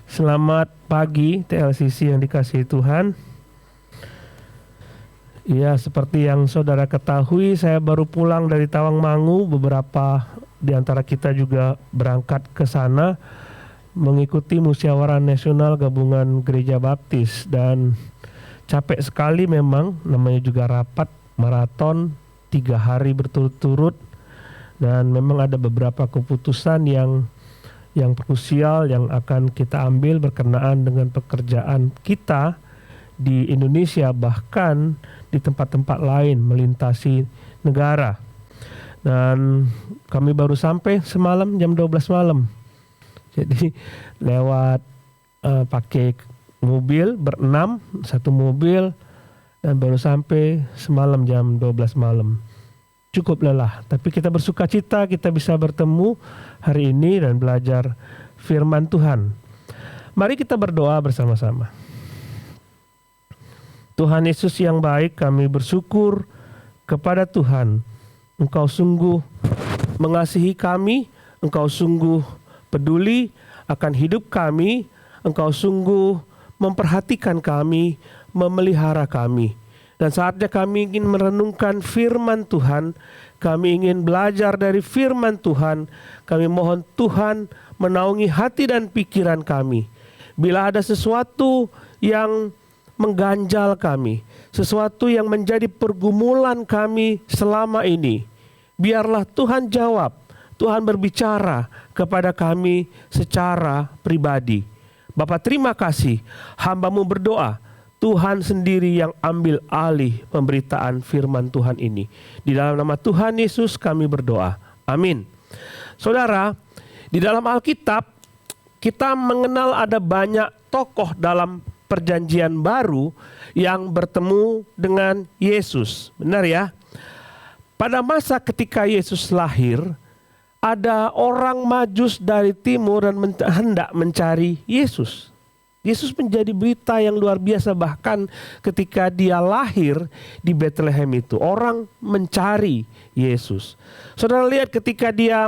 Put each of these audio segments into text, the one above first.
Selamat pagi TLCC yang dikasihi Tuhan. Ya, seperti yang saudara ketahui, saya baru pulang dari Tawangmangu. Beberapa di antara kita juga berangkat ke sana mengikuti musyawarah nasional gabungan gereja baptis. Dan capek sekali memang, namanya juga rapat maraton 3 hari berturut-turut. Dan memang ada beberapa keputusan yang krusial yang akan kita ambil berkenaan dengan pekerjaan kita di Indonesia, bahkan di tempat-tempat lain melintasi negara. Dan kami baru sampai semalam jam 12 malam. Jadi lewat pakai mobil berenam, satu mobil, dan baru sampai semalam jam 12 malam. Cukup lelah, tapi kita bersuka cita kita bisa bertemu hari ini dan belajar firman Tuhan. Mari kita berdoa bersama-sama. Tuhan Yesus yang baik, kami bersyukur kepada Tuhan. Engkau sungguh mengasihi kami, Engkau sungguh peduli akan hidup kami, Engkau sungguh memperhatikan kami, memelihara kami. Dan saatnya kami ingin merenungkan firman Tuhan, kami ingin belajar dari firman Tuhan, kami mohon Tuhan menaungi hati dan pikiran kami. Bila ada sesuatu yang mengganjal kami, sesuatu yang menjadi pergumulan kami selama ini, biarlah Tuhan jawab, Tuhan berbicara kepada kami secara pribadi. Bapa, terima kasih, hamba-Mu berdoa, Tuhan sendiri yang ambil alih pemberitaan firman Tuhan ini. Di dalam nama Tuhan Yesus kami berdoa. Amin. Saudara, di dalam Alkitab kita mengenal ada banyak tokoh dalam perjanjian baru yang bertemu dengan Yesus. Benar ya? Pada masa ketika Yesus lahir, ada orang Majus dari timur dan hendak mencari Yesus. Yesus menjadi berita yang luar biasa, bahkan ketika dia lahir di Bethlehem itu orang mencari Yesus. Saudara lihat ketika dia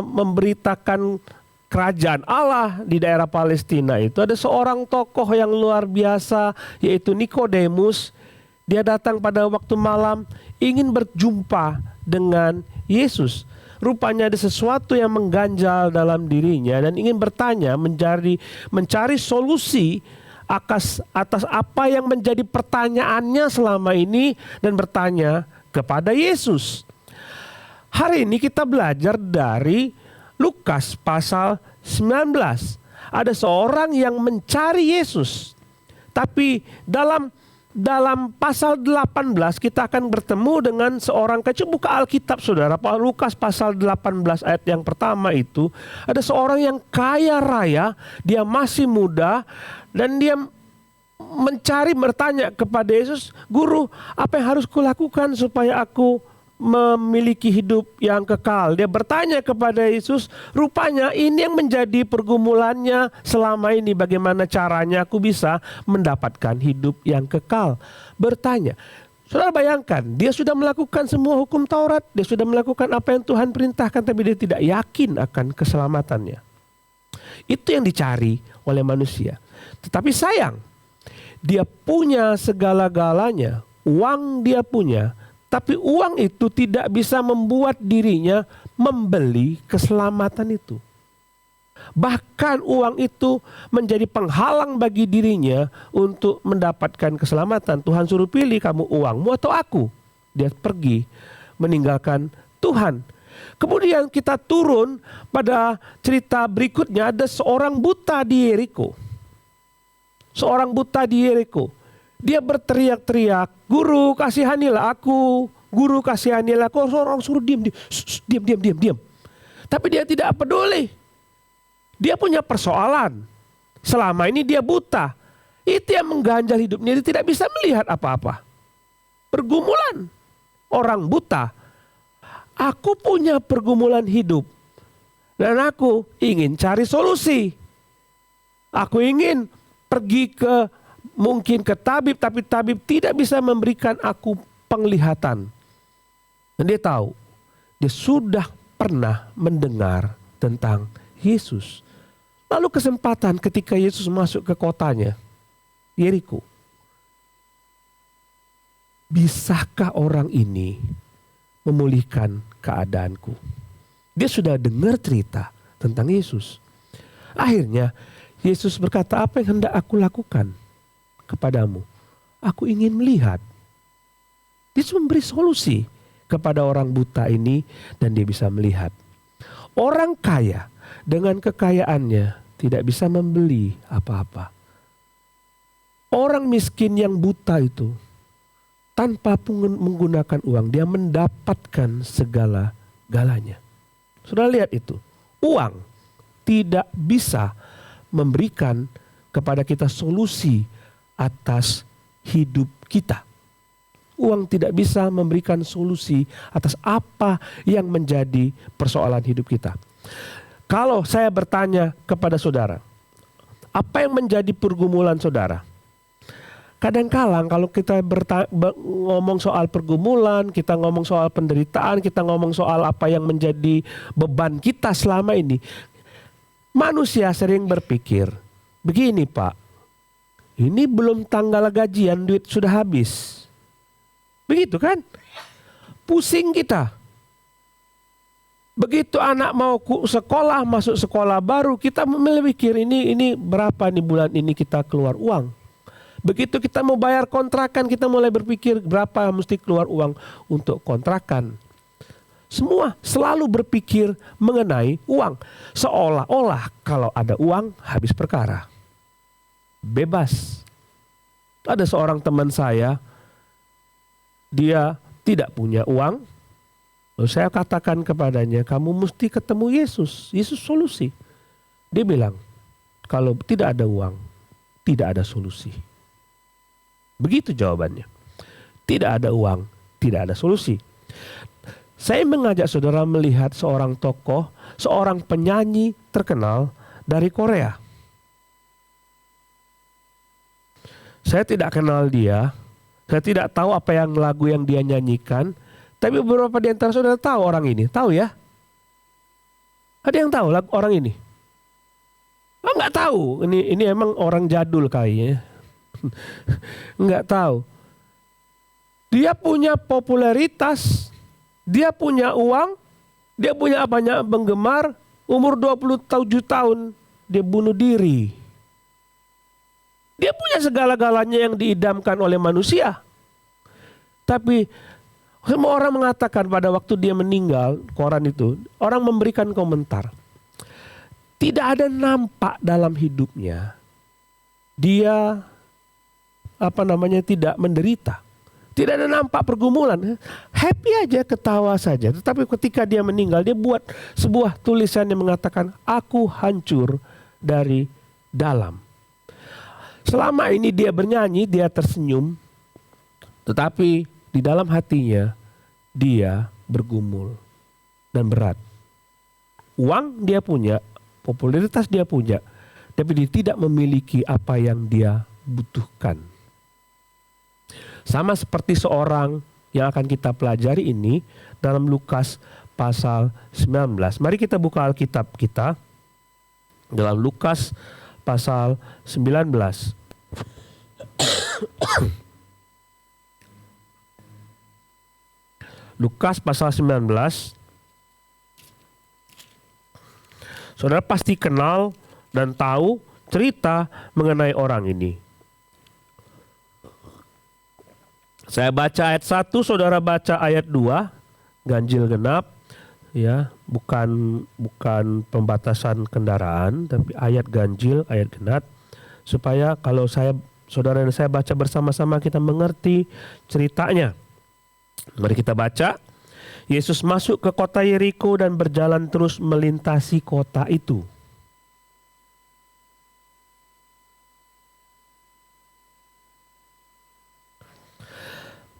memberitakan kerajaan Allah di daerah Palestina itu, ada seorang tokoh yang luar biasa yaitu Nikodemus. Dia datang pada waktu malam ingin berjumpa dengan Yesus. Rupanya ada sesuatu yang mengganjal dalam dirinya dan ingin bertanya, mencari solusi atas apa yang menjadi pertanyaannya selama ini dan bertanya kepada Yesus. Hari ini kita belajar dari Lukas pasal 19. Ada seorang yang mencari Yesus. Tapi dalam pasal 18 kita akan bertemu dengan seorang, buka Alkitab saudara, Lukas pasal 18 ayat yang pertama itu, ada seorang yang kaya raya, dia masih muda, dan dia bertanya kepada Yesus, Guru, apa yang harus kulakukan supaya aku memiliki hidup yang kekal? Dia bertanya kepada Yesus, rupanya ini yang menjadi pergumulannya selama ini, bagaimana caranya aku bisa mendapatkan hidup yang kekal. Bertanya, saudara bayangkan, dia sudah melakukan semua hukum Taurat, dia sudah melakukan apa yang Tuhan perintahkan, tapi dia tidak yakin akan keselamatannya. Itu yang dicari oleh manusia. Tetapi sayang, dia punya segala-galanya, uang dia punya, tapi uang itu tidak bisa membuat dirinya membeli keselamatan itu. Bahkan uang itu menjadi penghalang bagi dirinya untuk mendapatkan keselamatan. Tuhan suruh pilih, kamu uangmu atau aku. Dia pergi meninggalkan Tuhan. Kemudian kita turun pada cerita berikutnya, ada seorang buta di Yeriko. Seorang buta di Yeriko. Dia berteriak-teriak, Guru kasihanilah aku, Guru kasihanilah aku. Orang suruh diam. Tapi dia tidak peduli. Dia punya persoalan. Selama ini dia buta. Itu yang mengganjal hidupnya, dia tidak bisa melihat apa-apa. Pergumulan orang buta. Aku punya pergumulan hidup. Dan aku ingin cari solusi. Aku ingin pergi mungkin ke tabib, tapi tabib tidak bisa memberikan aku penglihatan. Dan dia tahu, dia sudah pernah mendengar tentang Yesus. Lalu kesempatan ketika Yesus masuk ke kotanya, Yeriko. Bisakah orang ini memulihkan keadaanku? Dia sudah dengar cerita tentang Yesus. Akhirnya Yesus berkata, apa yang hendak aku lakukan kepadamu? Aku ingin melihat. Yesus memberi solusi kepada orang buta ini dan dia bisa melihat. Orang kaya dengan kekayaannya tidak bisa membeli apa-apa. Orang miskin yang buta itu tanpa menggunakan uang dia mendapatkan segala-galanya. Sudah lihat itu. Uang tidak bisa memberikan kepada kita solusi atas hidup kita. Uang tidak bisa memberikan solusi atas apa yang menjadi persoalan hidup kita. Kalau saya bertanya kepada saudara, apa yang menjadi pergumulan saudara? Kadang-kadang kalau kita ngomong soal pergumulan, kita ngomong soal penderitaan, kita ngomong soal apa yang menjadi beban kita selama ini, manusia sering berpikir, begini Pak, ini belum tanggal gajian, duit sudah habis. Begitu kan? Pusing kita. Begitu anak mau sekolah, masuk sekolah baru, kita memikir ini berapa nih bulan ini kita keluar uang. Begitu kita mau bayar kontrakan, kita mulai berpikir berapa mesti keluar uang untuk kontrakan. Semua selalu berpikir mengenai uang. Seolah-olah kalau ada uang habis perkara. Bebas. Ada seorang teman saya, dia tidak punya uang. Lalu saya katakan kepadanya, kamu mesti ketemu Yesus. Yesus solusi. Dia bilang, kalau tidak ada uang, tidak ada solusi. Begitu jawabannya. Tidak ada uang, tidak ada solusi. Saya mengajak saudara melihat seorang tokoh, seorang penyanyi terkenal dari Korea. Saya tidak kenal dia, saya tidak tahu apa yang lagu yang dia nyanyikan, tapi beberapa di antara saudara tahu orang ini, tahu ya? Ada yang tahu lagu orang ini? Oh, nggak tahu, ini emang orang jadul kayaknya. Nggak tahu. Dia punya popularitas, dia punya uang, dia punya banyak penggemar, umur 27 tahun dia bunuh diri. Dia punya segala-galanya yang diidamkan oleh manusia. Tapi semua orang mengatakan pada waktu dia meninggal, koran itu, orang memberikan komentar. Tidak ada nampak dalam hidupnya dia tidak menderita. Tidak ada nampak pergumulan. Happy aja, ketawa saja. Tetapi ketika dia meninggal, dia buat sebuah tulisan yang mengatakan, aku hancur dari dalam. Selama ini dia bernyanyi, dia tersenyum. Tetapi di dalam hatinya, dia bergumul dan berat. Uang dia punya, popularitas dia punya, tapi dia tidak memiliki apa yang dia butuhkan. Sama seperti seorang yang akan kita pelajari ini dalam Lukas pasal 19. Mari kita buka Alkitab kita dalam Lukas pasal 19. Lukas pasal 19. Saudara pasti kenal dan tahu cerita mengenai orang ini. Saya baca ayat 1, saudara baca ayat 2, ganjil genap, ya, bukan pembatasan kendaraan, tapi ayat ganjil, ayat genap, supaya kalau saudara dan saya baca bersama-sama kita mengerti ceritanya. Mari kita baca. Yesus masuk ke kota Yeriko dan berjalan terus melintasi kota itu.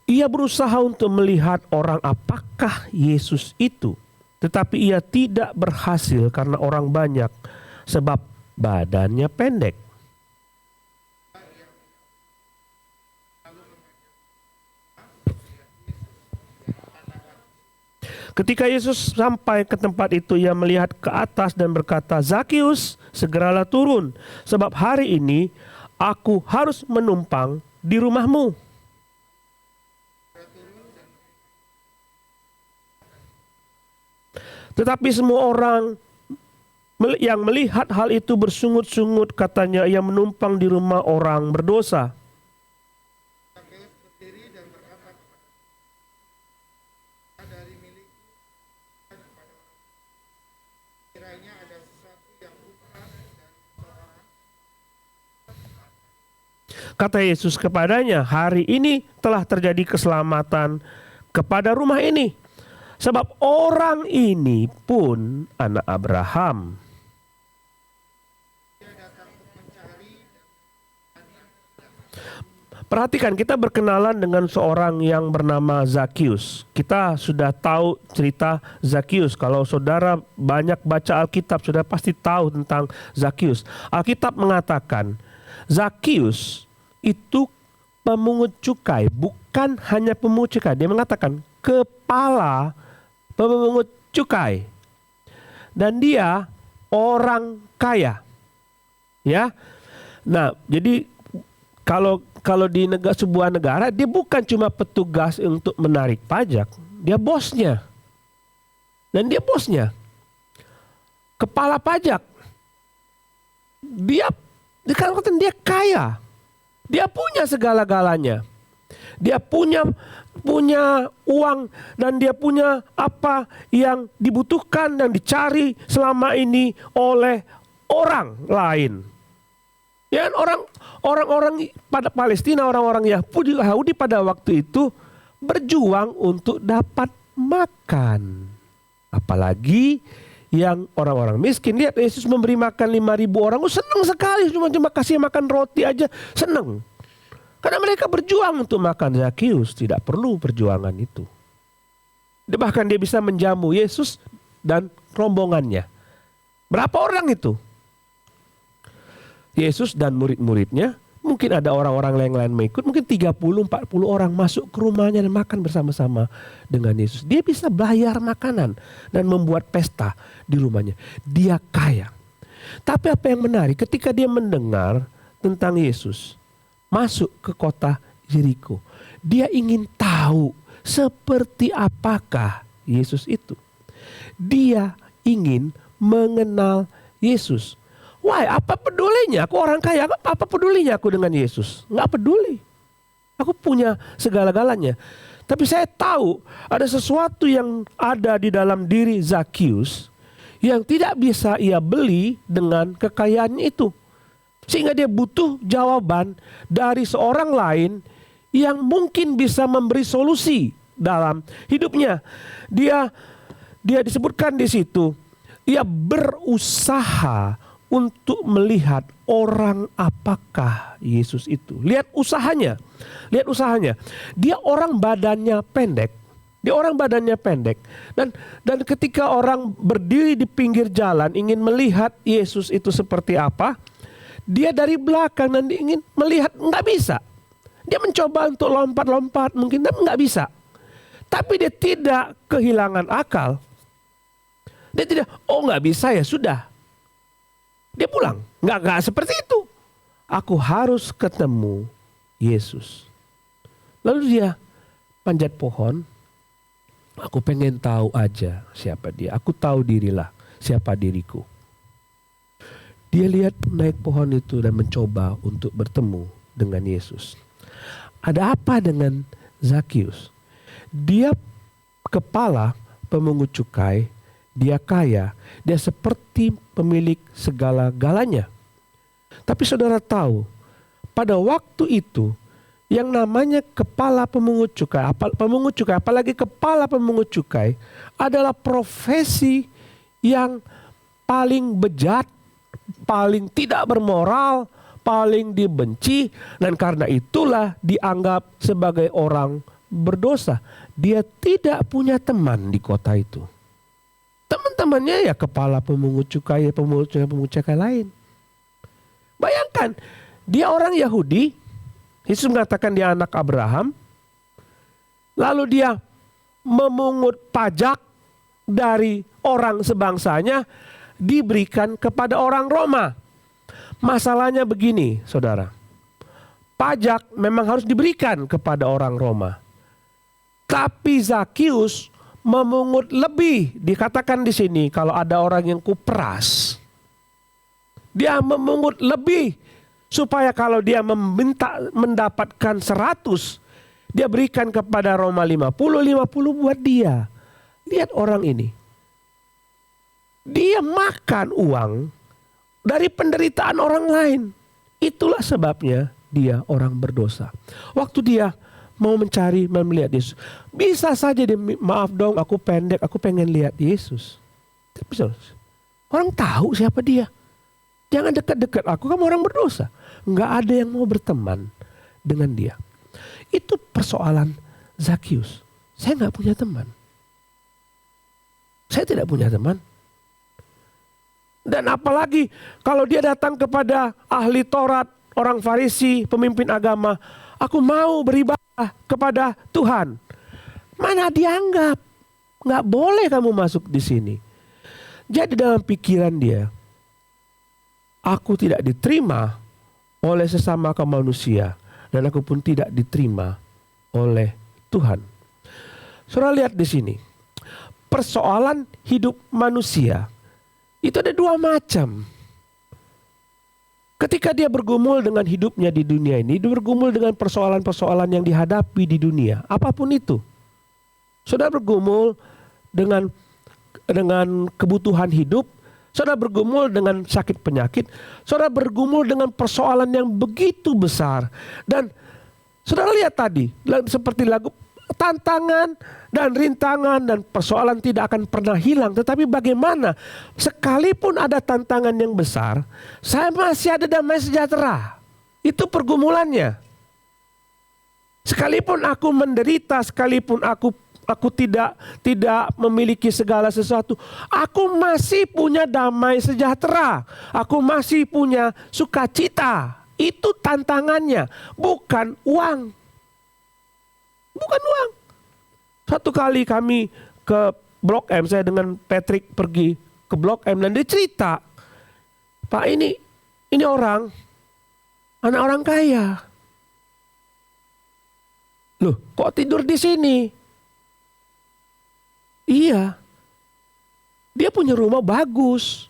Ia berusaha untuk melihat orang apakah Yesus itu. Tetapi ia tidak berhasil karena orang banyak, sebab badannya pendek. Ketika Yesus sampai ke tempat itu, ia melihat ke atas dan berkata, "Zakius, segeralah turun, sebab hari ini aku harus menumpang di rumahmu." Tetapi semua orang yang melihat hal itu bersungut-sungut, katanya, "Ia menumpang di rumah orang berdosa." Kata Yesus kepadanya, "Hari ini telah terjadi keselamatan kepada rumah ini, sebab orang ini pun anak Abraham." Perhatikan, kita berkenalan dengan seorang yang bernama Zakius. Kita sudah tahu cerita Zakius. Kalau saudara banyak baca Alkitab, sudah pasti tahu tentang Zakius. Alkitab mengatakan, Zakius itu pemungut cukai, bukan hanya pemungut cukai. Dia mengatakan kepala pemungut cukai. Dan dia orang kaya. Ya. Nah, jadi kalau di sebuah negara, dia bukan cuma petugas untuk menarik pajak, dia bosnya. Dan dia bosnya. Kepala pajak. Dia kaya. Dia punya segala-galanya. Dia punya uang, dan dia punya apa yang dibutuhkan dan dicari selama ini oleh orang lain. Ya, orang-orang pada Palestina, orang-orang Yahudi pada waktu itu berjuang untuk dapat makan. Apalagi yang orang-orang miskin. Lihat, Yesus memberi makan 5.000 orang. Senang sekali, cuma kasih makan roti aja senang. Karena mereka berjuang untuk makan. Zakius tidak perlu perjuangan itu. Bahkan dia bisa menjamu Yesus dan rombongannya. Berapa orang itu? Yesus dan murid-muridnya, mungkin ada orang-orang lain mengikut, mungkin 30-40 orang masuk ke rumahnya dan makan bersama-sama dengan Yesus. Dia bisa bayar makanan dan membuat pesta di rumahnya. Dia kaya. Tapi apa yang menarik, ketika dia mendengar tentang Yesus masuk ke kota Yeriko, dia ingin tahu seperti apakah Yesus itu. Dia ingin mengenal Yesus. Wah, apa pedulinya? Aku orang kaya, apa pedulinya aku dengan Yesus? Nggak peduli. Aku punya segala-galanya. Tapi saya tahu ada sesuatu yang ada di dalam diri Zakius yang tidak bisa ia beli dengan kekayaan itu. Sehingga dia butuh jawaban dari seorang lain yang mungkin bisa memberi solusi dalam hidupnya. Dia disebutkan di situ, ia berusaha untuk melihat orang apakah Yesus itu. Lihat usahanya. Dia orang badannya pendek. Dan ketika orang berdiri di pinggir jalan ingin melihat Yesus itu seperti apa, dia dari belakang dan ingin melihat, nggak bisa. Dia mencoba untuk lompat-lompat mungkin, tapi nggak bisa. Tapi dia tidak kehilangan akal. Dia tidak, nggak bisa ya sudah. Dia pulang. Nggak seperti itu. Aku harus ketemu Yesus. Lalu dia panjat pohon. Aku pengen tahu aja siapa dia. Aku tahu dirilah siapa diriku. Dia lihat naik pohon itu dan mencoba untuk bertemu dengan Yesus. Ada apa dengan Zakius? Dia kepala pemungut cukai. Dia kaya, dia seperti pemilik segala-galanya. Tapi saudara tahu, pada waktu itu yang namanya kepala pemungut cukai, apalagi kepala pemungut cukai adalah profesi yang paling bejat, paling tidak bermoral, paling dibenci, dan karena itulah dianggap sebagai orang berdosa. Dia tidak punya teman di kota itu. Teman-temannya ya kepala pemungut cukai lain. Bayangkan, dia orang Yahudi, Yesus mengatakan dia anak Abraham, lalu dia memungut pajak dari orang sebangsanya diberikan kepada orang Roma. Masalahnya begini, saudara. Pajak memang harus diberikan kepada orang Roma. Tapi Zakius memungut lebih. Dikatakan di sini kalau ada orang yang kuperas, dia memungut lebih supaya kalau dia mendapatkan 100, dia berikan kepada Roma 50 buat dia. Lihat orang ini. Dia makan uang dari penderitaan orang lain. Itulah sebabnya dia orang berdosa. Waktu dia mau mencari, melihat Yesus, bisa saja dia, maaf dong, aku pendek, aku pengen lihat Yesus. Tapi orang tahu siapa dia. Jangan dekat-dekat aku, kamu orang berdosa. Nggak ada yang mau berteman dengan dia. Itu persoalan Zakius. Saya nggak punya teman. Saya tidak punya teman. Dan apalagi kalau dia datang kepada ahli Taurat, orang Farisi, pemimpin agama, aku mau beribadah kepada Tuhan. Mana dianggap? Nggak boleh kamu masuk di sini. Jadi dalam pikiran dia, aku tidak diterima oleh sesama kaum manusia, dan aku pun tidak diterima oleh Tuhan. Saudara lihat di sini, persoalan hidup manusia itu ada dua macam. Ketika dia bergumul dengan hidupnya di dunia ini, dia bergumul dengan persoalan-persoalan yang dihadapi di dunia, apapun itu. Saudara bergumul dengan kebutuhan hidup, saudara bergumul dengan sakit penyakit, saudara bergumul dengan persoalan yang begitu besar. Dan saudara lihat tadi, seperti lagu, tantangan dan rintangan dan persoalan tidak akan pernah hilang. Tetapi bagaimana sekalipun ada tantangan yang besar, saya masih ada damai sejahtera. Itu pergumulannya. Sekalipun aku menderita, sekalipun aku tidak memiliki segala sesuatu, aku masih punya damai sejahtera. Aku masih punya sukacita. Itu tantangannya, bukan uang. Bukan uang. Satu kali kami ke Blok M, saya dengan Patrick pergi ke Blok M dan dia cerita, Pak, ini orang, anak orang kaya. Loh, kok tidur di sini? Iya, dia punya rumah bagus,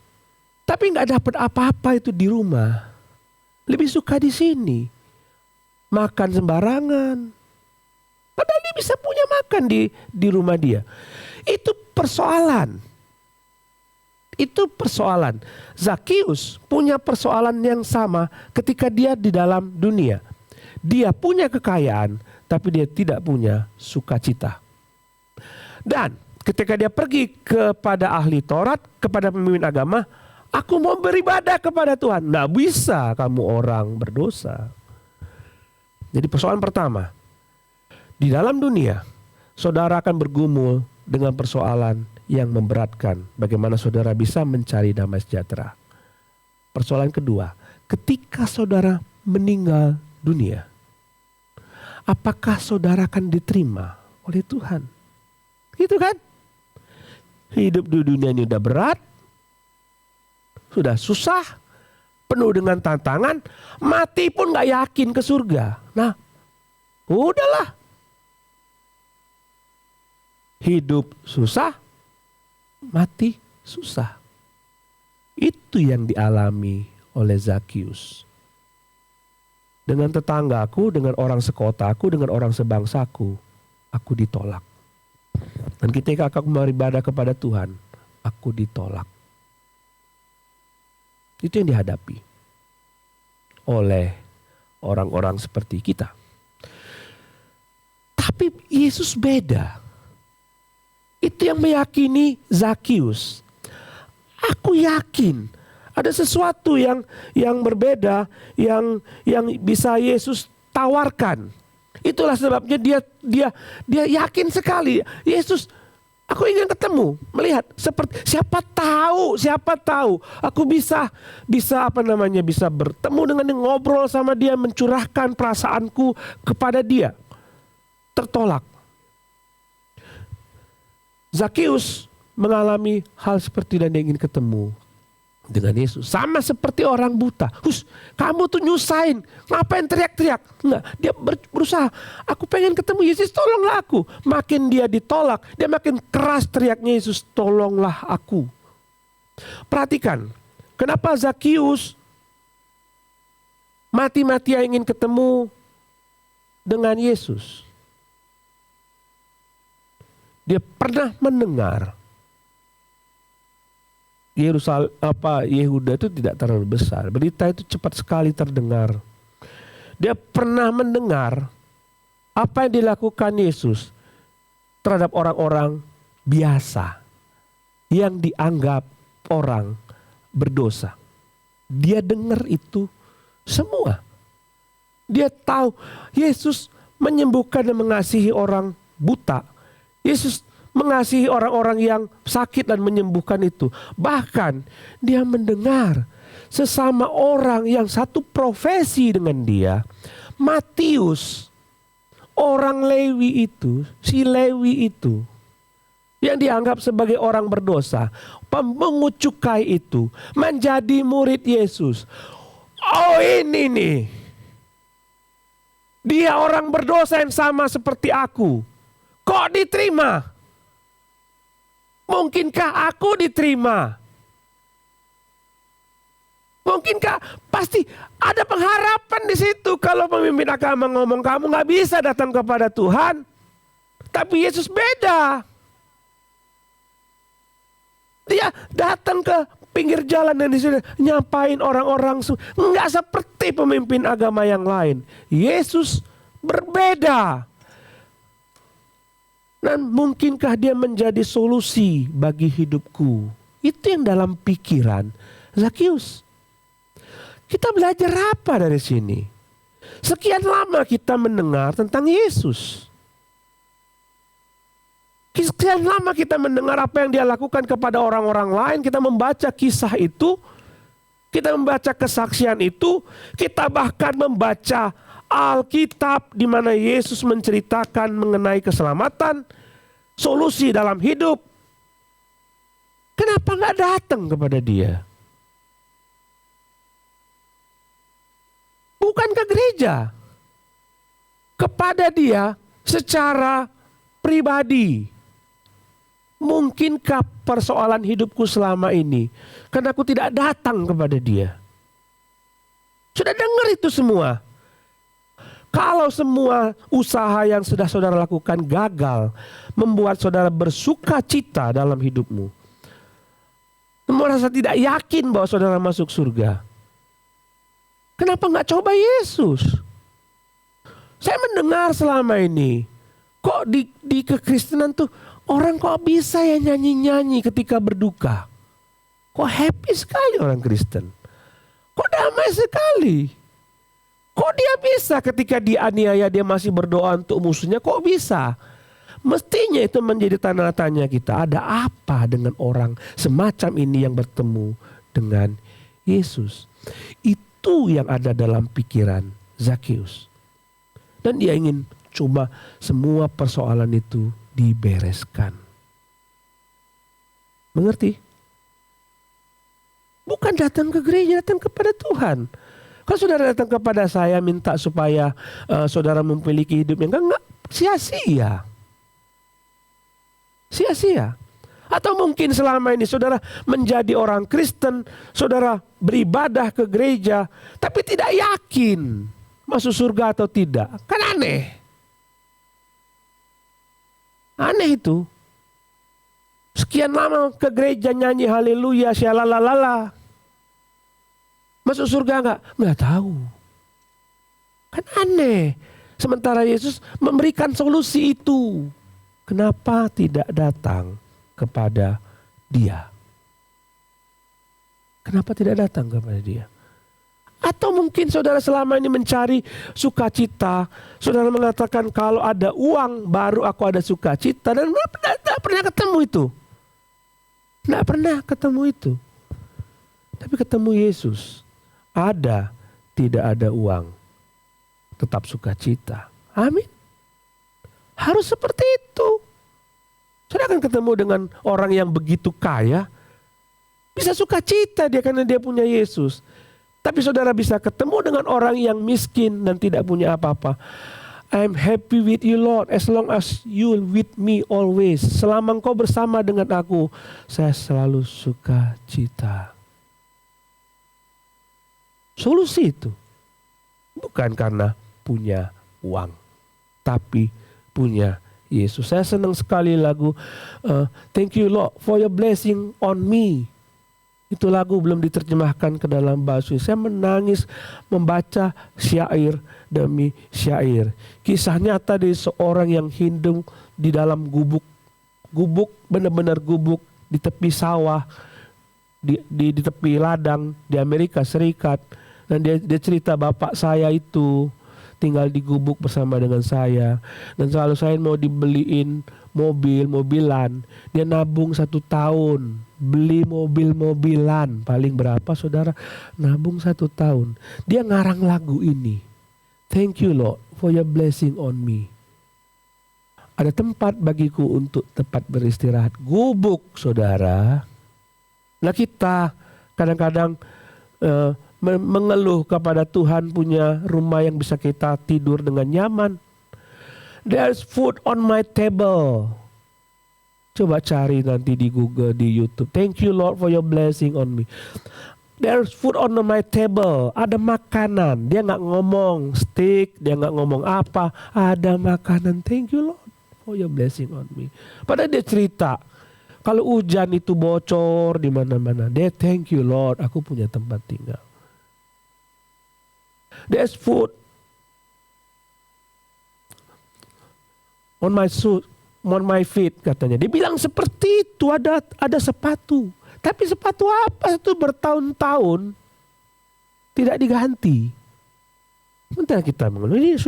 tapi nggak dapat apa-apa itu di rumah. Lebih suka di sini, makan sembarangan. Padahal dia bisa punya makan di rumah dia. Itu persoalan. Itu persoalan. Zakius punya persoalan yang sama ketika dia di dalam dunia. Dia punya kekayaan, tapi dia tidak punya sukacita. Dan ketika dia pergi kepada ahli Taurat, kepada pemimpin agama, aku mau beribadah kepada Tuhan. Nggak bisa, kamu orang berdosa. Jadi persoalan pertama, di dalam dunia, saudara akan bergumul dengan persoalan yang memberatkan. Bagaimana saudara bisa mencari damai sejahtera. Persoalan kedua, ketika saudara meninggal dunia, apakah saudara akan diterima oleh Tuhan? Gitu kan? Hidup di dunia ini udah berat, sudah susah, penuh dengan tantangan, mati pun gak yakin ke surga. Nah, udahlah. Hidup susah, mati susah. Itu yang dialami oleh Zakius. Dengan tetanggaku, dengan orang sekotaku, dengan orang sebangsaku, aku ditolak. Dan ketika aku beribadah kepada Tuhan, aku ditolak. Itu yang dihadapi oleh orang-orang seperti kita. Tapi Yesus beda. Itu yang meyakini Zakius. Aku yakin ada sesuatu yang berbeda yang bisa Yesus tawarkan. Itulah sebabnya dia yakin sekali. Yesus, aku ingin ketemu, melihat seperti siapa tahu aku bisa bertemu dengan dia, ngobrol sama dia, mencurahkan perasaanku kepada dia. Tertolak. Zakius mengalami hal seperti dan dia ingin ketemu dengan Yesus. Sama seperti orang buta. Kamu tuh nyusahin. Ngapain teriak-teriak? Enggak, dia berusaha. Aku pengen ketemu Yesus, tolonglah aku. Makin dia ditolak, dia makin keras teriaknya, Yesus tolonglah aku. Perhatikan, kenapa Zakius mati-matian ingin ketemu dengan Yesus. Dia pernah mendengar Yehuda itu tidak terlalu besar. Berita itu cepat sekali terdengar. Dia pernah mendengar apa yang dilakukan Yesus terhadap orang-orang biasa yang dianggap orang berdosa. Dia dengar itu semua. Dia tahu Yesus menyembuhkan dan mengasihi orang buta. Yesus mengasihi orang-orang yang sakit dan menyembuhkan itu. Bahkan dia mendengar sesama orang yang satu profesi dengan dia, Matius, orang Lewi itu, si Lewi itu, yang dianggap sebagai orang berdosa, pemungut cukai itu, menjadi murid Yesus. Oh ini nih, dia orang berdosa yang sama seperti aku. Kok diterima? Mungkinkah aku diterima? Mungkinkah? Pasti ada pengharapan di situ. Kalau pemimpin agama ngomong kamu gak bisa datang kepada Tuhan. Tapi Yesus beda. Dia datang ke pinggir jalan dan di sini nyapain orang-orang. Nggak seperti pemimpin agama yang lain. Yesus berbeda. Dan mungkinkah dia menjadi solusi bagi hidupku? Itu yang dalam pikiran Zakius. Kita belajar apa dari sini? Sekian lama kita mendengar tentang Yesus. Sekian lama kita mendengar apa yang dia lakukan kepada orang-orang lain. Kita membaca kisah itu. Kita membaca kesaksian itu. Kita bahkan membaca Alkitab di mana Yesus menceritakan mengenai keselamatan, solusi dalam hidup. Kenapa nggak datang kepada dia? Bukan ke gereja. Kepada dia secara pribadi. Mungkinkah persoalan hidupku selama ini karena aku tidak datang kepada dia? Sudah dengar itu semua. Kalau semua usaha yang sudah saudara lakukan gagal membuat saudara bersuka cita dalam hidupmu, merasa tidak yakin bahwa saudara masuk surga, kenapa nggak coba Yesus? Saya mendengar selama ini, kok di kekristenan tuh orang kok bisa ya nyanyi-nyanyi ketika berduka? Kok happy sekali orang Kristen? Kok damai sekali? Kok dia bisa ketika dianiaya dia masih berdoa untuk musuhnya? Kok bisa? Mestinya itu menjadi tanda tanya kita. Ada apa dengan orang semacam ini yang bertemu dengan Yesus? Itu yang ada dalam pikiran Zakius. Dan dia ingin coba semua persoalan itu dibereskan. Mengerti? Bukan datang ke gereja, datang kepada Tuhan. Kalau saudara datang kepada saya minta supaya saudara memiliki hidup yang enggak, sia-sia. Sia-sia. Atau mungkin selama ini saudara menjadi orang Kristen, saudara beribadah ke gereja, tapi tidak yakin masuk surga atau tidak. Kan aneh. Aneh itu. Sekian lama ke gereja nyanyi haleluya, syalalalala. Masuk surga enggak? Enggak tahu. Kan aneh. Sementara Yesus memberikan solusi itu. Kenapa tidak datang kepada dia? Kenapa tidak datang kepada dia? Atau mungkin saudara selama ini mencari sukacita. Saudara mengatakan kalau ada uang baru aku ada sukacita. Dan tidak pernah ketemu itu. Tidak pernah ketemu itu. Tapi ketemu Yesus. Ada, tidak ada uang. Tetap sukacita. Amin. Harus seperti itu. Saudara akan ketemu dengan orang yang begitu kaya, bisa sukacita dia karena dia punya Yesus. Tapi saudara bisa ketemu dengan orang yang miskin dan tidak punya apa-apa. I'm happy with you Lord, as long as you with me always. Selama engkau bersama dengan aku, saya selalu sukacita. Solusi itu bukan karena punya uang, tapi punya Yesus. Saya senang sekali lagu Thank you Lord for your blessing on me. Itu lagu belum diterjemahkan ke dalam bahasa Indonesia. Saya menangis membaca syair demi syair. Kisah nyata dari seorang yang hidup di dalam gubuk, benar-benar gubuk di tepi sawah, di tepi ladang di Amerika Serikat. Dan dia cerita, bapak saya itu tinggal di gubuk bersama dengan saya. Dan selalu saya mau dibeliin mobilan. Dia nabung 1 tahun. Beli mobil-mobilan. Paling berapa saudara? Nabung 1 tahun. Dia ngarang lagu ini. Thank you Lord for your blessing on me. Ada tempat bagiku untuk tempat beristirahat. Gubuk saudara. Nah kita kadang-kadang mengeluh kepada Tuhan punya rumah yang bisa kita tidur dengan nyaman. There's food on my table. Coba cari nanti di Google, di YouTube. Thank you Lord for your blessing on me. There's food on my table. Ada makanan. Dia nggak ngomong steak, dia nggak ngomong apa. Ada makanan. Thank you Lord for your blessing on me. Padahal dia cerita, kalau hujan itu bocor di mana-mana. Dia thank you Lord, aku punya tempat tinggal. There's food on my suit, on my feet katanya. Dia bilang seperti itu, ada sepatu. Tapi sepatu apa itu bertahun-tahun tidak diganti. Sementara kita mengeluh, ini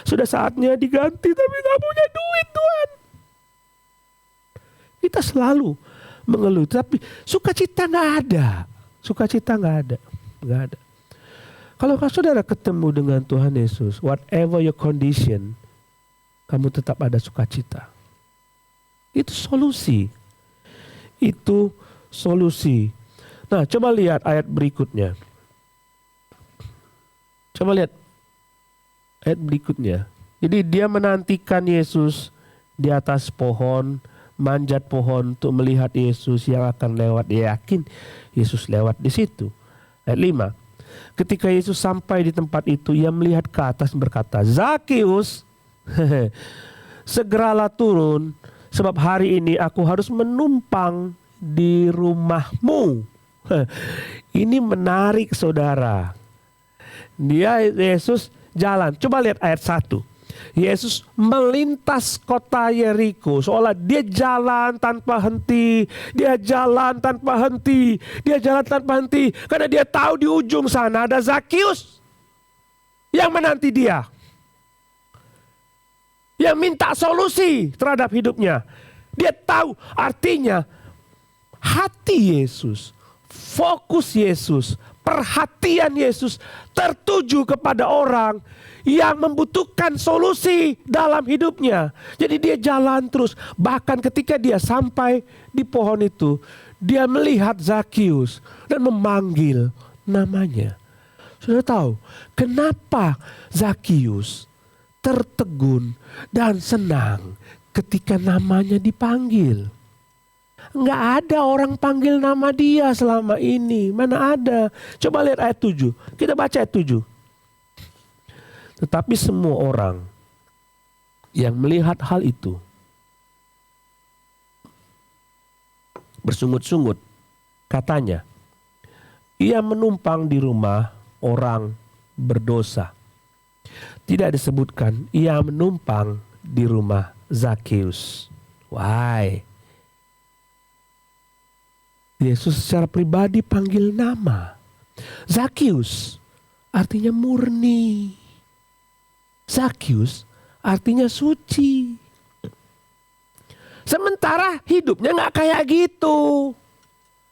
sudah saatnya diganti tapi nggak punya duit Tuhan. Kita selalu mengeluh, tapi sukacita nggak ada. Nggak ada. Kalau saudara ketemu dengan Tuhan Yesus, whatever your condition, kamu tetap ada sukacita. Itu solusi. Nah, coba lihat ayat berikutnya. Jadi dia menantikan Yesus di atas pohon, manjat pohon untuk melihat Yesus yang akan lewat. Dia yakin Yesus lewat di situ. Ayat 5. Ketika Yesus sampai di tempat itu, ia melihat ke atas dan berkata, Zakeus, segeralah turun, sebab hari ini aku harus menumpang di rumahmu. Ini menarik saudara. Yesus jalan. Coba lihat ayat 1. Yesus melintas kota Yeriko, seolah dia jalan tanpa henti. Karena dia tahu di ujung sana ada Zakeus yang menanti dia, yang minta solusi terhadap hidupnya. Dia tahu artinya hati Yesus, fokus Yesus, perhatian Yesus tertuju kepada orang yang membutuhkan solusi dalam hidupnya. Jadi dia jalan terus. Bahkan ketika dia sampai di pohon itu, dia melihat Zakeus dan memanggil namanya. Sudah tahu kenapa Zakeus tertegun dan senang ketika namanya dipanggil? Enggak ada orang panggil nama dia selama ini. Mana ada? Coba lihat ayat 7. Kita baca ayat 7. Tetapi semua orang yang melihat hal itu bersungut-sungut, katanya, ia menumpang di rumah orang berdosa. Tidak disebutkan ia menumpang di rumah Zakeus. Why? Yesus secara pribadi panggil nama. Zakeus artinya murni. Zakeus artinya suci. Sementara hidupnya gak kayak gitu.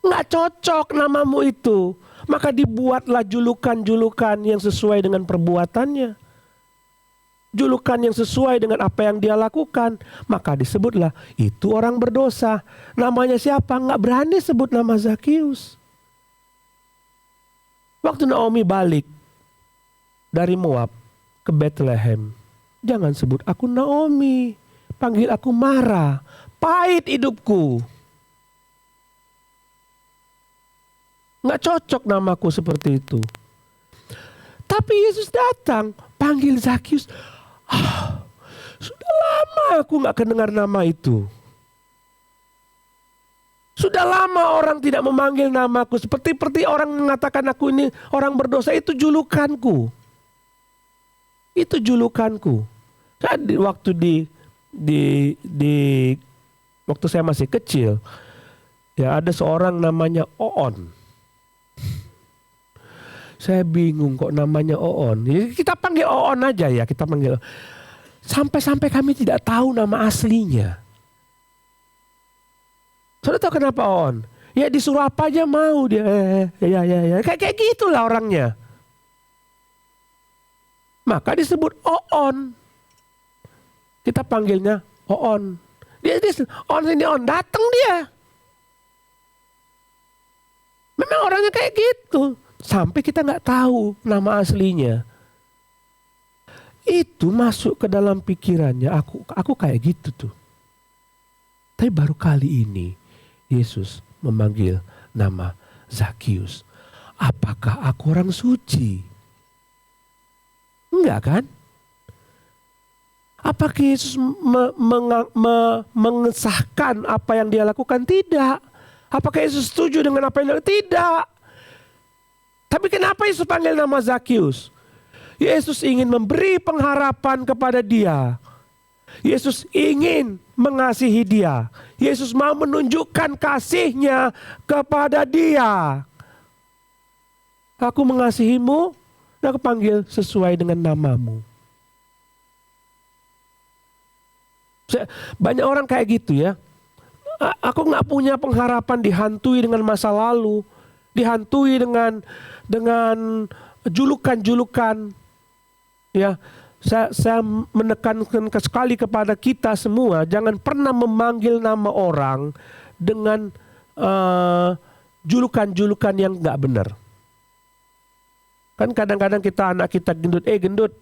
Gak cocok namamu itu. Maka dibuatlah julukan-julukan yang sesuai dengan perbuatannya. julukan yang sesuai dengan apa yang dia lakukan, maka disebutlah itu orang berdosa. Namanya siapa? Nggak berani sebut nama Zakius. Waktu Naomi balik dari Moab ke Bethlehem, jangan sebut aku Naomi, panggil aku Mara. Pahit hidupku. Nggak cocok namaku seperti itu. Tapi Yesus datang, panggil Zakius. Sudah lama aku nggak kedengar nama itu. Sudah lama orang tidak memanggil namaku. Seperti orang mengatakan aku ini orang berdosa. Itu julukanku. Itu julukanku. Waktu waktu saya masih kecil, ya ada seorang namanya Oon. Saya bingung kok namanya Oon. Kita panggil Oon aja ya, kita panggil. Sampai-sampai kami tidak tahu nama aslinya. Saudara tahu kenapa Oon? Ya disuruh apa aja mau dia. Ya. Kayak gitulah orangnya. Maka disebut Oon. Kita panggilnya Oon. Dia On sini On, datang dia. Memang orangnya kayak gitu. Sampai kita nggak tahu nama aslinya. Itu masuk ke dalam pikirannya. Aku kayak gitu tuh. Tapi baru kali ini Yesus memanggil nama Zakius. Apakah aku orang suci? Enggak kan? Apakah Yesus mengesahkan apa yang dia lakukan? Tidak. Apakah Yesus setuju dengan apa yang dia lakukan? Tidak. Tapi kenapa Yesus panggil nama Zakius? Yesus ingin memberi pengharapan kepada dia. Yesus ingin mengasihi dia. Yesus mau menunjukkan kasihnya kepada dia. Aku mengasihimu dan aku panggil sesuai dengan namamu. Banyak orang kayak gitu ya. Aku gak punya pengharapan, dihantui dengan masa lalu. Dihantui dengan julukan-julukan. Ya, saya menekankan sekali kepada kita semua, jangan pernah memanggil nama orang dengan julukan-julukan yang nggak benar. Kan kadang-kadang anak kita gendut, gendut.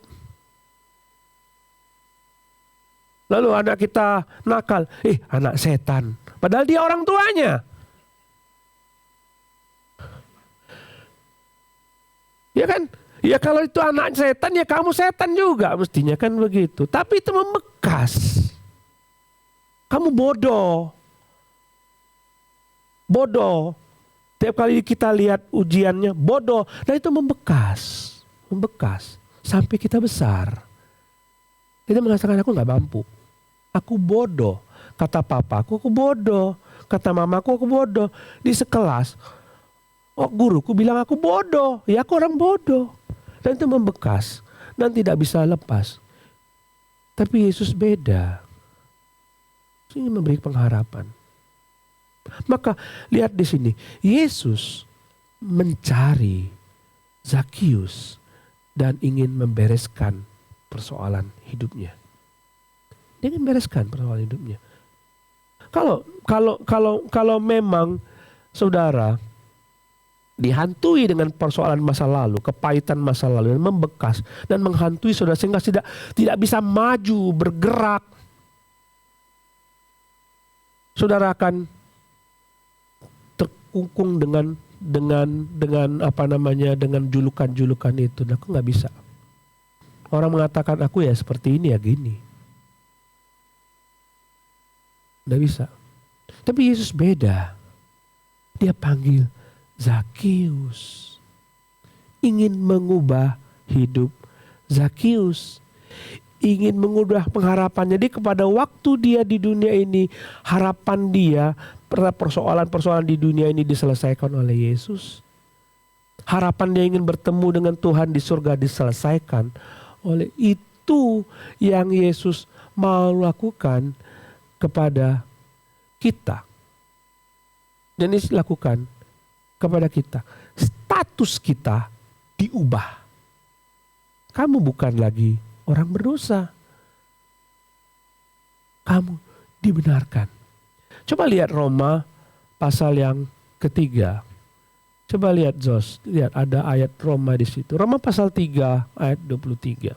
Lalu anak kita nakal, anak setan. Padahal dia orang tuanya. Ya kan? Ya kalau itu anak setan ya kamu setan juga mestinya kan begitu. Tapi itu membekas. Kamu bodoh. Bodoh. Tiap kali kita lihat ujiannya bodoh. Dan itu membekas. Membekas. Sampai kita besar. Kita mengatakan aku gak mampu. Aku bodoh. Kata papaku aku bodoh. Kata mamaku aku bodoh. Di sekelas. Guruku bilang aku bodoh. Ya aku orang bodoh. Dan itu membekas dan tidak bisa lepas. Tapi Yesus beda. Yesus ingin memberi pengharapan. Maka lihat di sini, Yesus mencari Zakius dan ingin membereskan persoalan hidupnya. Dia ingin membereskan persoalan hidupnya. Kalau memang saudara dihantui dengan persoalan masa lalu, kepahitan masa lalu yang membekas dan menghantui saudara sehingga tidak bisa maju, bergerak. Saudara akan terkungkung dengan julukan-julukan itu. Dan aku nggak bisa. Orang mengatakan aku ya seperti ini ya gini. Nggak bisa. Tapi Yesus beda. Dia panggil Zakius, ingin mengubah hidup Zakius, ingin mengubah pengharapan. Jadi kepada waktu dia di dunia ini, harapan dia, persoalan-persoalan di dunia ini diselesaikan oleh Yesus. Harapan dia ingin bertemu dengan Tuhan di surga diselesaikan oleh itu yang Yesus mau lakukan kepada kita. Dan ini lakukan kepada kita. Status kita diubah. Kamu bukan lagi orang berdosa. Kamu dibenarkan. Coba lihat Roma pasal yang ketiga. Coba lihat lihat ada ayat Roma di situ. Roma pasal 3 ayat 23.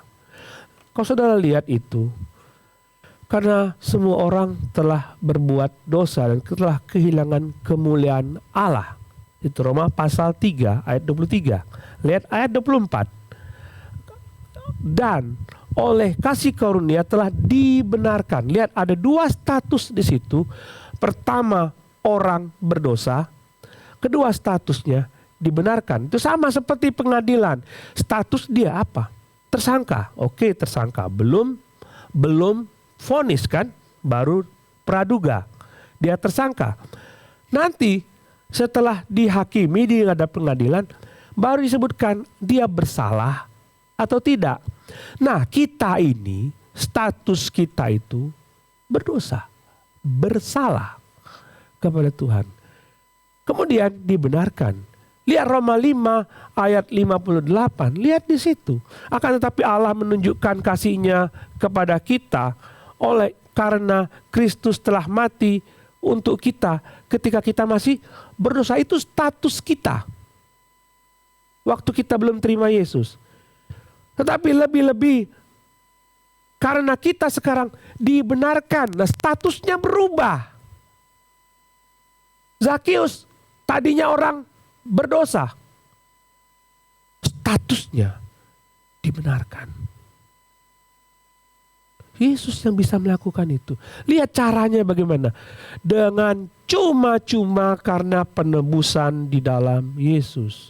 Kalau saudara lihat itu, karena semua orang telah berbuat dosa dan telah kehilangan kemuliaan Allah. Itu Roma pasal 3 ayat 23. Lihat ayat 24. Dan oleh kasih karunia telah dibenarkan. Lihat ada dua status di situ. Pertama, orang berdosa. Kedua, statusnya dibenarkan. Itu sama seperti pengadilan. Status dia apa? Tersangka. Oke, tersangka. Belum vonis kan? Baru praduga. Dia tersangka. Nanti setelah dihakimi di hadapan pengadilan, baru disebutkan dia bersalah atau tidak. Nah, kita ini, status kita itu berdosa, bersalah kepada Tuhan. Kemudian dibenarkan. Lihat Roma 5 ayat 58. Lihat di situ. Akan tetapi Allah menunjukkan kasih-Nya kepada kita karena Kristus telah mati untuk kita ketika kita masih berdosa. Itu status kita waktu kita belum terima Yesus. Tetapi lebih-lebih karena kita sekarang dibenarkan. Nah, statusnya berubah. Zakius tadinya orang berdosa. Statusnya dibenarkan. Yesus yang bisa melakukan itu. Lihat caranya bagaimana. Dengan cuma-cuma karena penebusan di dalam Yesus.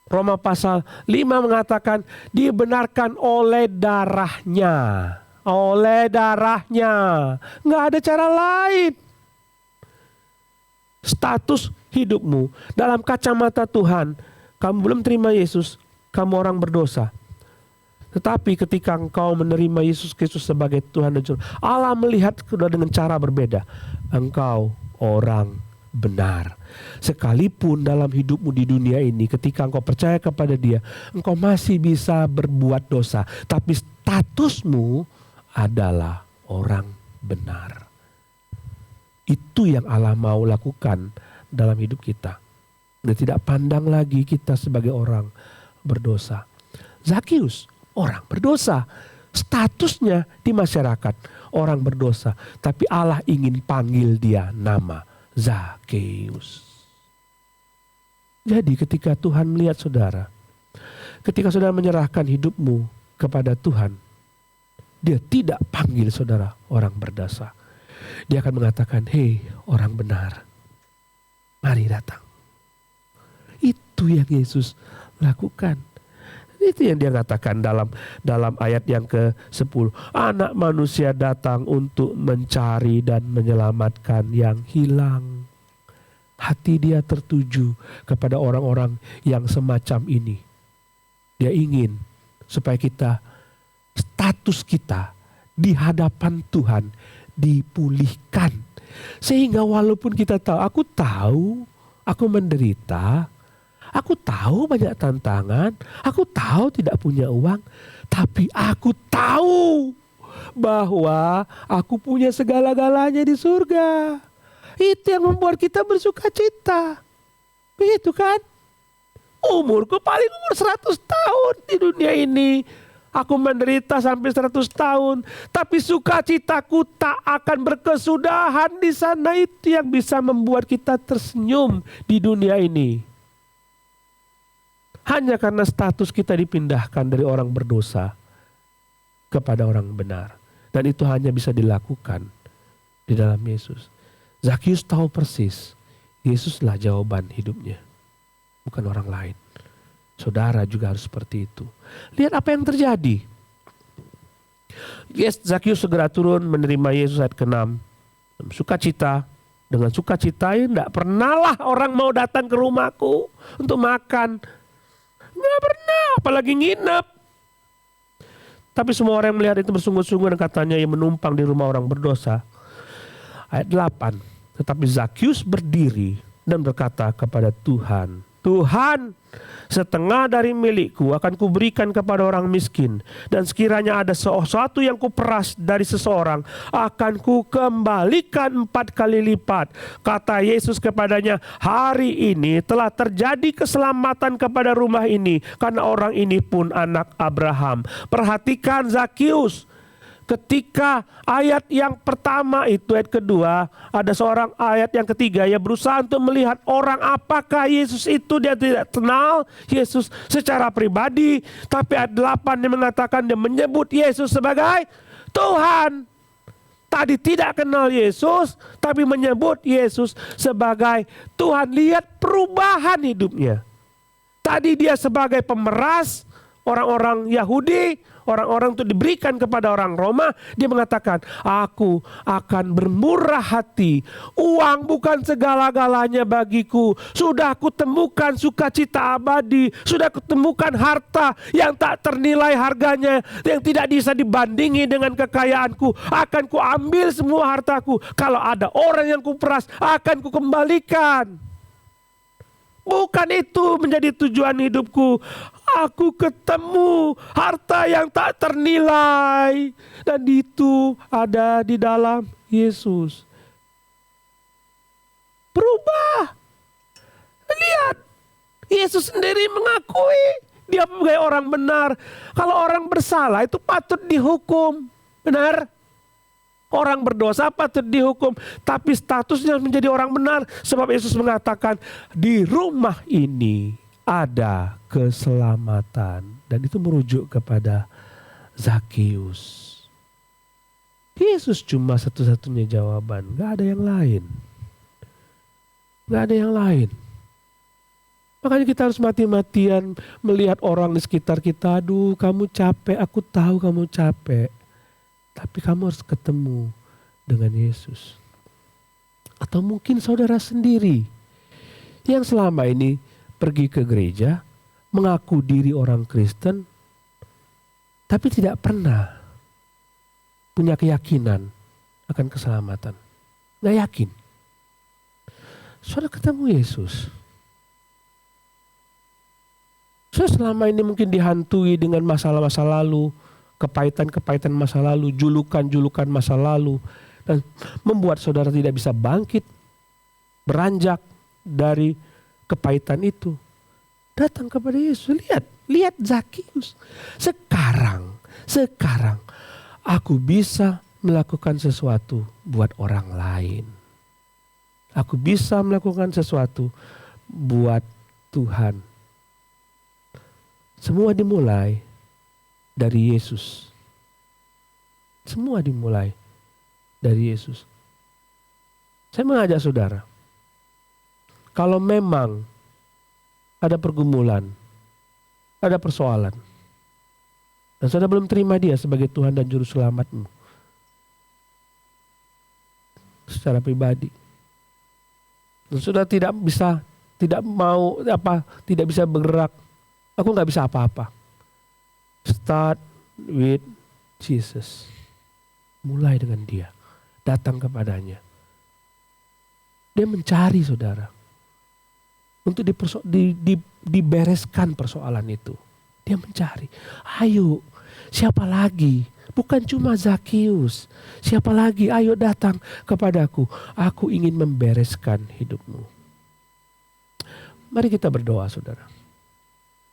Roma pasal 5 mengatakan dibenarkan oleh darahnya. Oleh darahnya. Nggak ada cara lain. Status hidupmu dalam kacamata Tuhan, kamu belum terima Yesus, kamu orang berdosa. Tetapi ketika engkau menerima Yesus Kristus sebagai Tuhan dan Juru, Allah melihat dengan cara berbeda. Engkau orang benar. Sekalipun dalam hidupmu di dunia ini, ketika engkau percaya kepada Dia, engkau masih bisa berbuat dosa. Tapi statusmu adalah orang benar. Itu yang Allah mau lakukan dalam hidup kita. Dan tidak pandang lagi kita sebagai orang berdosa. Zakius, orang berdosa. Statusnya di masyarakat, orang berdosa. Tapi Allah ingin panggil dia nama Zakius. Jadi ketika Tuhan melihat saudara, ketika saudara menyerahkan hidupmu kepada Tuhan, Dia tidak panggil saudara orang berdosa. Dia akan mengatakan, hei orang benar, mari datang. Itu yang Yesus lakukan. Itu yang Dia katakan dalam ayat yang ke-10. Anak manusia datang untuk mencari dan menyelamatkan yang hilang. Hati Dia tertuju kepada orang-orang yang semacam ini. Dia ingin supaya status kita di hadapan Tuhan dipulihkan. Sehingga walaupun kita tahu, aku menderita, aku tahu banyak tantangan, aku tahu tidak punya uang, tapi aku tahu bahwa aku punya segala-galanya di surga. Itu yang membuat kita bersuka cita. Begitu kan? Umurku paling umur 100 tahun di dunia ini. Aku menderita sampai 100 tahun. Tapi sukacitaku tak akan berkesudahan di sana. Itu yang bisa membuat kita tersenyum di dunia ini. Hanya karena status kita dipindahkan dari orang berdosa kepada orang benar. Dan itu hanya bisa dilakukan di dalam Yesus. Zakius tahu persis, Yesuslah jawaban hidupnya. Bukan orang lain. Saudara juga harus seperti itu. Lihat apa yang terjadi. Zakius segera turun menerima Yesus ayat ke-6. Sukacita. Dengan sukacita tidak pernah lah orang mau datang ke rumahku untuk makan. Nggak pernah, apalagi nginep. Tapi semua orang yang melihat itu bersungguh-sungguh dan katanya yang menumpang di rumah orang berdosa. Ayat 8. Tetapi Zakius berdiri dan berkata kepada Tuhan, Tuhan, setengah dari milikku akan kuberikan kepada orang miskin, dan sekiranya ada sesuatu yang kuperas dari seseorang, akan kukembalikan 4 kali lipat. Kata Yesus kepadanya, hari ini telah terjadi keselamatan kepada rumah ini, karena orang ini pun anak Abraham. Perhatikan Zakius. Ketika ayat yang pertama itu, ayat kedua, ada seorang ayat yang ketiga, ia berusaha untuk melihat orang apakah Yesus itu. Dia tidak kenal Yesus secara pribadi, tapi ayat 8 dia mengatakan dia menyebut Yesus sebagai Tuhan. Tadi tidak kenal Yesus, tapi menyebut Yesus sebagai Tuhan. Lihat perubahan hidupnya. Tadi dia sebagai pemeras orang-orang Yahudi, orang-orang itu diberikan kepada orang Roma. Dia mengatakan, aku akan bermurah hati. Uang bukan segala-galanya bagiku. Sudah kutemukan sukacita abadi. Sudah kutemukan harta yang tak ternilai harganya, yang tidak bisa dibandingi dengan kekayaanku. Akan kuambil semua hartaku. Kalau ada orang yang kuperas, akan kukembalikan. Bukan itu menjadi tujuan hidupku. Aku ketemu harta yang tak ternilai, dan itu ada di dalam Yesus. Berubah. Lihat, Yesus sendiri mengakui dia sebagai orang benar. Kalau orang bersalah itu patut dihukum. Benar? Orang berdosa patut dihukum, tapi statusnya menjadi orang benar. Sebab Yesus mengatakan, di rumah ini ada keselamatan. Dan itu merujuk kepada Zakius. Yesus cuma satu-satunya jawaban, gak ada yang lain. Gak ada yang lain. Makanya kita harus mati-matian melihat orang di sekitar kita. Aduh, kamu capek, aku tahu kamu capek. Tapi kamu harus ketemu dengan Yesus. Atau mungkin saudara sendiri yang selama ini pergi ke gereja, mengaku diri orang Kristen, tapi tidak pernah punya keyakinan akan keselamatan. Nggak yakin. Saudara ketemu Yesus. Saudara selama ini mungkin dihantui dengan masalah-masa lalu, kepahitan-kepahitan masa lalu, julukan-julukan masa lalu, dan membuat saudara tidak bisa bangkit, beranjak dari kepahitan itu. Datang kepada Yesus. Lihat Zakius. Sekarang aku bisa melakukan sesuatu buat orang lain. Aku bisa melakukan sesuatu buat Tuhan. Semua dimulai dari Yesus. Semua dimulai dari Yesus. Saya mengajak saudara, kalau memang ada pergumulan, ada persoalan, dan saudara belum terima dia sebagai Tuhan dan Juru Selamatmu secara pribadi, dan saudara tidak bisa bergerak, aku nggak bisa apa-apa. Start with Jesus. Mulai dengan dia. Datang kepadanya. Dia mencari saudara. Untuk dibereskan persoalan itu. Dia mencari. Ayo, siapa lagi? Bukan cuma Zakius. Siapa lagi? Ayo datang kepadaku. Aku ingin membereskan hidupmu. Mari kita berdoa saudara.